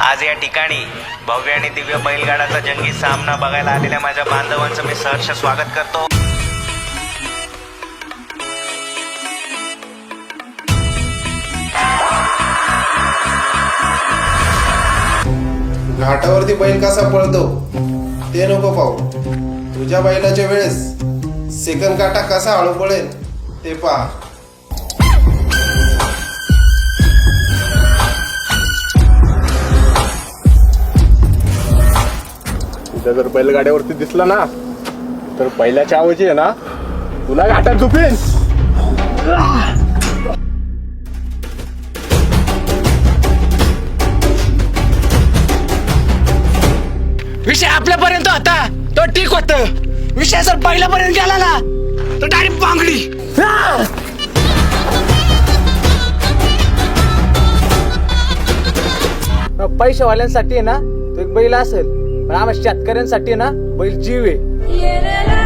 आज या ठिकाणी भव्य आणि दिव्य बैलगाडाचा जंगी सामना बघायला आलेल्या माझ्या बांधवांचं मी सहर्ष स्वागत करतो. घाटावरती बैल कसा पळतो ते नको पाहू. तुझ्या बैलाच्या वेळेस सेकंद काटा कसा हळू पळेल ते पहा. तुझ्या जर बैलगाड्यावरती दिसला ना तर बैलाच्या आवाजी आहे ना तुला घाटात झोपेन. विषय आपल्यापर्यंत होता तो ठीक होत. विषय जर पहिल्यापर्यंत गेला ना तर डायरेक्ट बांगडी. पैशावाल्यांसाठी ना तो एक बैल असेल पण आम्हाला शेतकऱ्यांसाठी ना बैल जीव आहे.